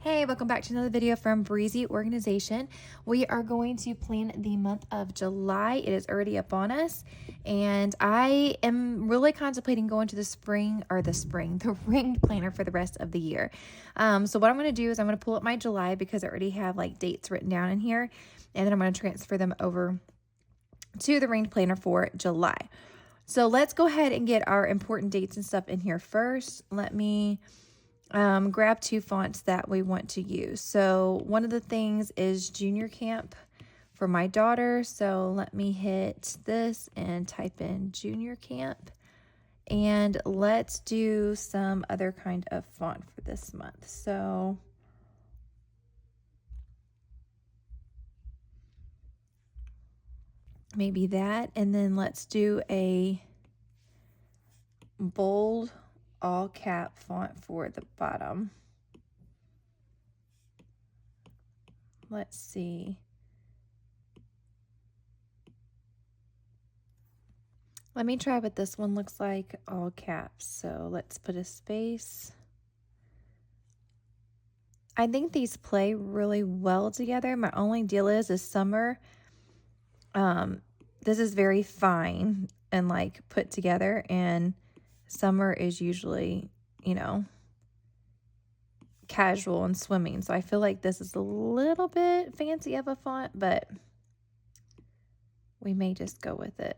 Hey, welcome back to another video from Breezy Organization. We are going to plan the month of July. It is already upon us, and I am really contemplating going to the ringed planner for the rest of the year. So what I'm going to do is I'm going to pull up my July because I already have like dates written down in here, and then I'm going to transfer them over to the ringed planner for July. So let's go ahead and get our important dates and stuff in here first. Let me grab two fonts that we want to use. So one of the things is junior camp for my daughter. So let me hit this and type in junior camp. And let's do some other kind of font for this month. So maybe that. And then let's do a bold all cap font for the bottom. Let's see. Let me try what this one looks like, all caps. So let's put a space. I think these play really well together. My only deal is summer. This is very fine and like put together, and summer is usually, casual and swimming. So I feel like this is a little bit fancy of a font, but we may just go with it.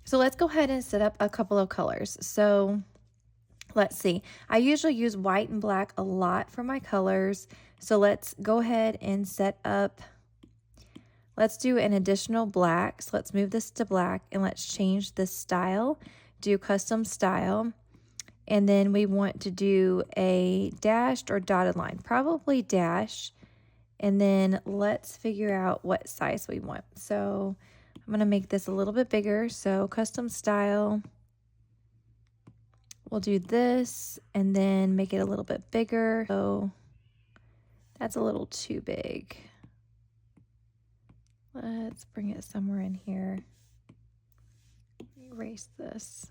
So let's go ahead and set up a couple of colors. So let's see. I usually use white and black a lot for my colors. So let's go ahead and set up. Let's do an additional black. So let's move this to black and let's change the style. Do custom style. And then we want to do a dashed or dotted line, probably dash. And then let's figure out what size we want. So I'm going to make this a little bit bigger. So custom style. We'll do this and then make it a little bit bigger. So that's a little too big. Let's bring it somewhere in here. Erase this.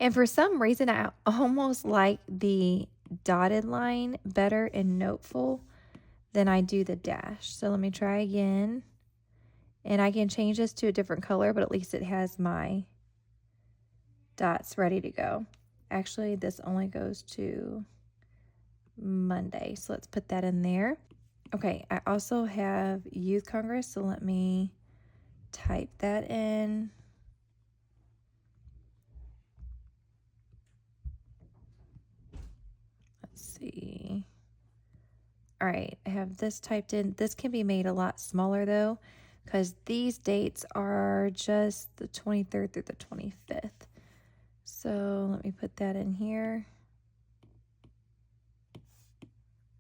And for some reason, I almost like the dotted line better in Noteful than I do the dash. So let me try again. And I can change this to a different color, but at least it has my dots ready to go. Actually, this only goes to Monday. So let's put that in there. Okay, I also have Youth Congress. So let me type that in. See. All right, I have this typed in. This can be made a lot smaller though, because these dates are just the 23rd through the 25th. So let me put that in here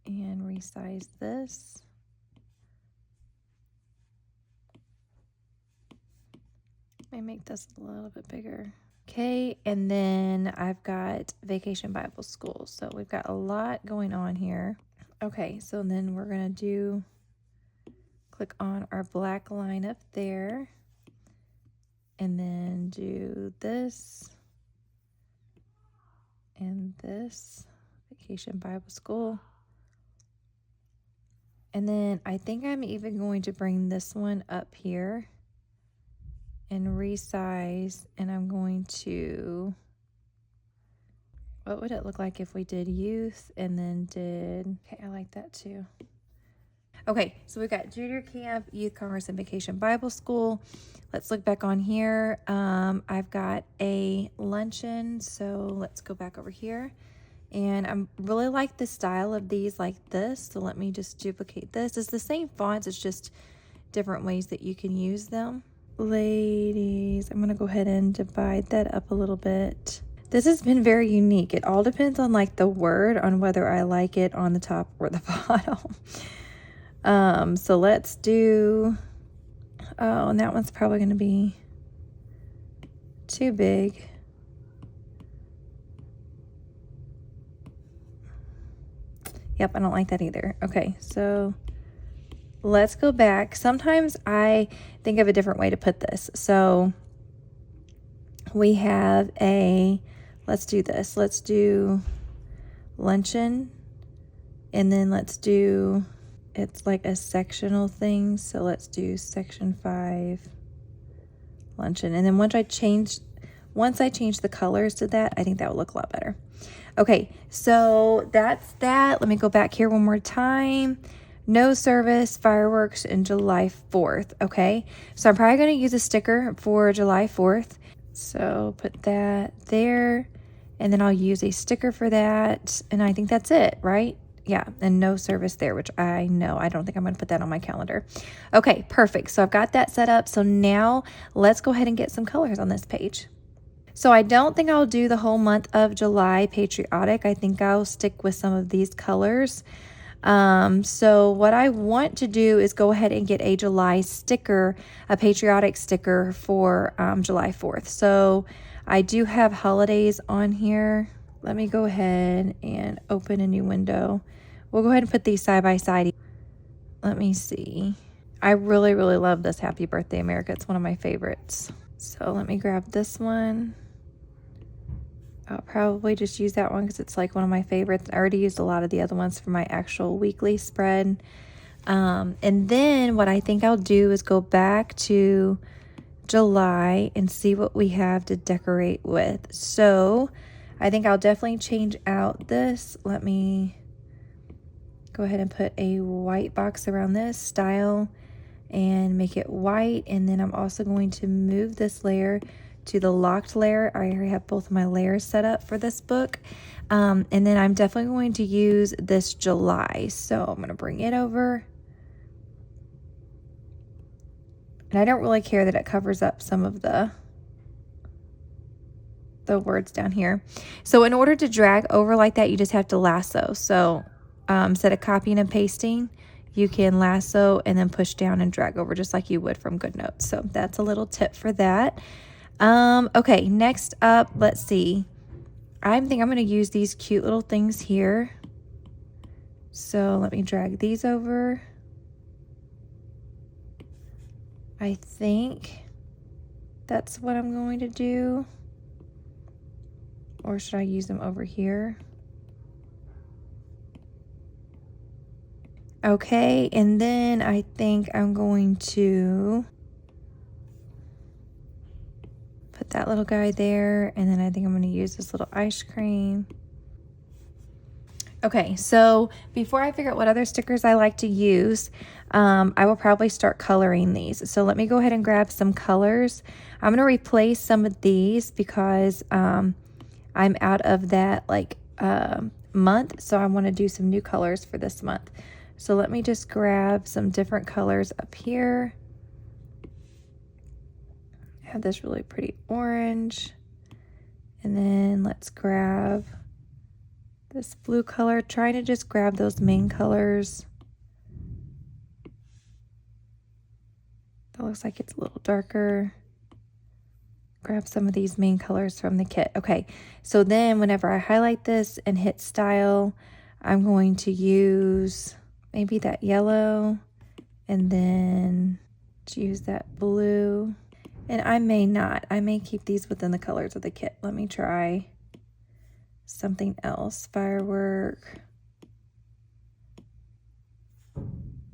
and resize this. Let me make this a little bit bigger. Okay, and then I've got Vacation Bible School. So we've got a lot going on here. Okay, so then we're going to click on our black line up there. And then do this. And this. Vacation Bible School. And then I think I'm even going to bring this one up here and resize, and I'm going to, what would it look like if we did youth and then did, okay, I like that too. Okay, so we've got junior camp, youth congress, and vacation Bible school. Let's look back on here. I've got a luncheon, so let's go back over here. And I really like the style of these like this, so let me just duplicate this. It's the same fonts, it's just different ways that you can use them. Ladies, I'm going to go ahead and divide that up a little bit. This has been very unique. It all depends on like the word, on whether I like it on the top or the bottom. So let's do, oh, and that one's probably going to be too big. Yep, I don't like that either. Okay, so let's go back. Sometimes I think of a different way to put this. So we have a let's do this. Let's do luncheon, and then let's do, it's like a sectional thing. So let's do section 5, luncheon. And then once I change the colors to that, I think that will look a lot better. Okay, so that's that. Let me go back here one more time. No service, fireworks, and July 4th, okay? So I'm probably going to use a sticker for July 4th. So put that there, and then I'll use a sticker for that, and I think that's it, right? Yeah, and no service there, which I don't think I'm going to put that on my calendar. Okay, perfect. So I've got that set up. So now let's go ahead and get some colors on this page. So I don't think I'll do the whole month of July patriotic. I think I'll stick with some of these colors. So what I want to do is go ahead and get a July sticker, a patriotic sticker for July 4th. So I do have holidays on here. Let me go ahead and open a new window. We'll go ahead and put these side by side. Let me see. I really, really love this Happy Birthday America. It's one of my favorites. So let me grab this one. I'll probably just use that one because it's like one of my favorites. I already used a lot of the other ones for my actual weekly spread. And then what I think I'll do is go back to July and see what we have to decorate with. So I think I'll definitely change out this. Let me go ahead and put a white box around this style and make it white. And then I'm also going to move this layer to the locked layer. I already have both of my layers set up for this book. And then I'm definitely going to use this July. So I'm going to bring it over. And I don't really care that it covers up some of the words down here. So in order to drag over like that, you just have to lasso. So instead of copying and pasting, you can lasso and then push down and drag over just like you would from GoodNotes. So that's a little tip for that. Okay, next up, let's see. I think I'm going to use these cute little things here. So let me drag these over. I think that's what I'm going to do. Or should I use them over here? Okay, and then I think I'm going to put that little guy there, and then I think I'm going to use this little ice cream. Okay, so before I figure out what other stickers I like to use, I will probably start coloring these. So let me go ahead and grab some colors. I'm going to replace some of these because I'm out of that month, so I want to do some new colors for this month. So let me just grab some different colors up here. I have this really pretty orange. And then let's grab this blue color. Try to just grab those main colors. That looks like it's a little darker. Grab some of these main colors from the kit. Okay, so then whenever I highlight this and hit style, I'm going to use maybe that yellow and then use that blue. And I may not. I may keep these within the colors of the kit. Let me try something else. Firework.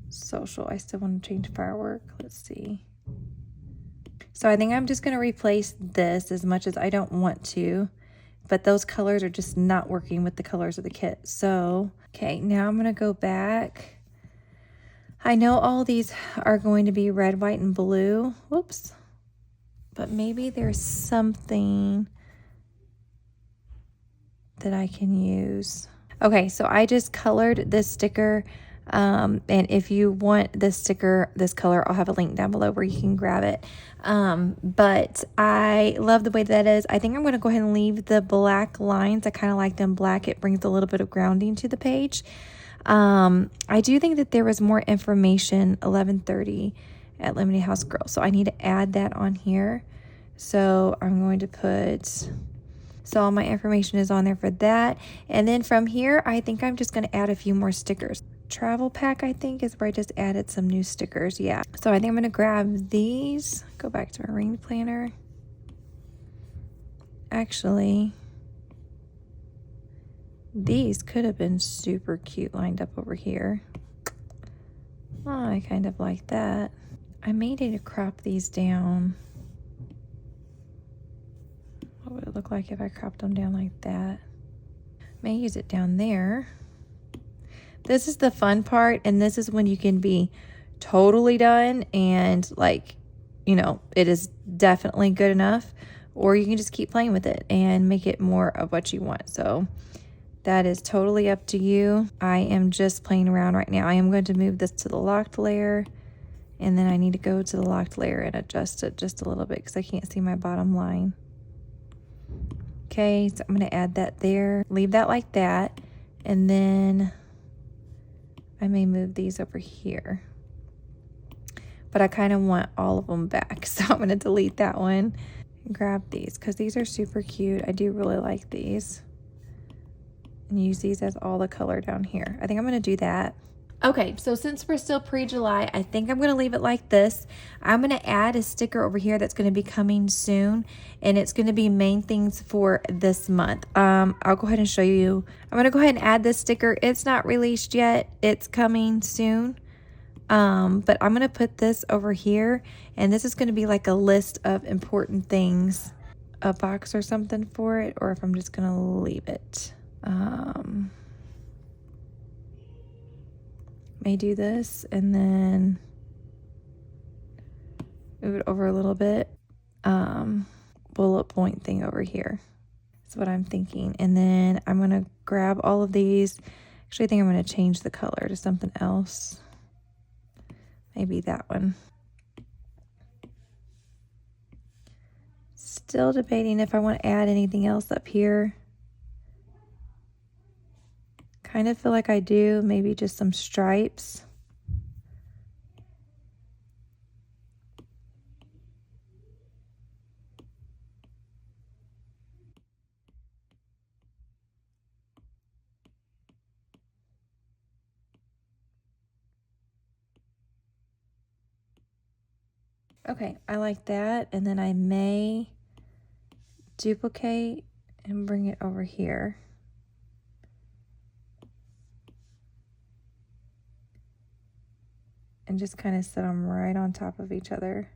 Social. I still want to change firework. Let's see. So I think I'm just going to replace this as much as I don't want to. But those colors are just not working with the colors of the kit. So, okay, now I'm going to go back. I know all these are going to be red, white, and blue. Whoops. But maybe there's something that I can use. Okay, so I just colored this sticker. And if you want this sticker, this color, I'll have a link down below where you can grab it. But I love the way that is. I think I'm going to go ahead and leave the black lines. I kind of like them black. It brings a little bit of grounding to the page. I do think that there was more information, 11:30 at Lemonade House Girl. So I need to add that on here. So I'm going to put, so all my information is on there for that. And then from here, I think I'm just going to add a few more stickers. Travel pack, I think, is where I just added some new stickers. Yeah. So I think I'm going to grab these, go back to my ring planner. Actually, These could have been super cute lined up over here. Oh, I kind of like that. I may need to crop these down. What would it look like if I cropped them down like that? May use it down there. This is the fun part, and this is when you can be totally done and like, you know, it is definitely good enough, or you can just keep playing with it and make it more of what you want. So that is totally up to you. I am just playing around right now. I am going to move this to the locked layer, and then I need to go to the locked layer and adjust it just a little bit because I can't see my bottom line. Okay, so I'm going to add that there. Leave that like that, and then I may move these over here. But I kind of want all of them back, so I'm going to delete that one and grab these because these are super cute. I do really like these. And use these as all the color down here. I think I'm going to do that. Okay, so since we're still pre-July, I think I'm going to leave it like this. I'm going to add a sticker over here that's going to be coming soon, and it's going to be main things for this month. I'll go ahead and show you. I'm going to go ahead and add this sticker. It's not released yet. It's coming soon. But I'm going to put this over here, and this is going to be like a list of important things, a box or something for it, or if I'm just going to leave it. May do this and then move it over a little bit. Bullet point thing over here. That's what I'm thinking. And then I'm going to grab all of these. Actually, I think I'm going to change the color to something else. Maybe that one. Still debating if I want to add anything else up here. Kind of feel like I do, maybe just some stripes. Okay, I like that, and then I may duplicate and bring it over here. And just kind of set them right on top of each other.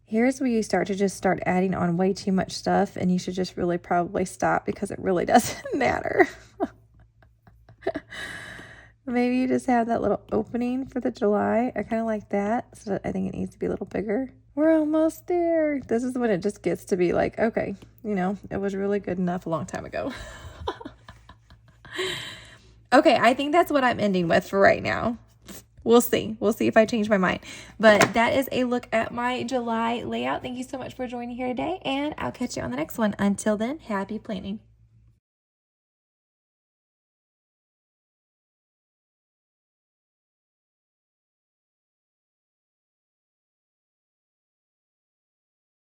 Here's where you start adding on way too much stuff, and you should just really probably stop because it really doesn't matter. Maybe you just have that little opening for the July. I kind of like that, so I think it needs to be a little bigger. We're almost there. This is when it just gets to be like, okay, you know, it was really good enough a long time ago. Okay, I think that's what I'm ending with for right now. We'll see. We'll see if I change my mind. But that is a look at my July layout. Thank you so much for joining here today, and I'll catch you on the next one. Until then, happy planning.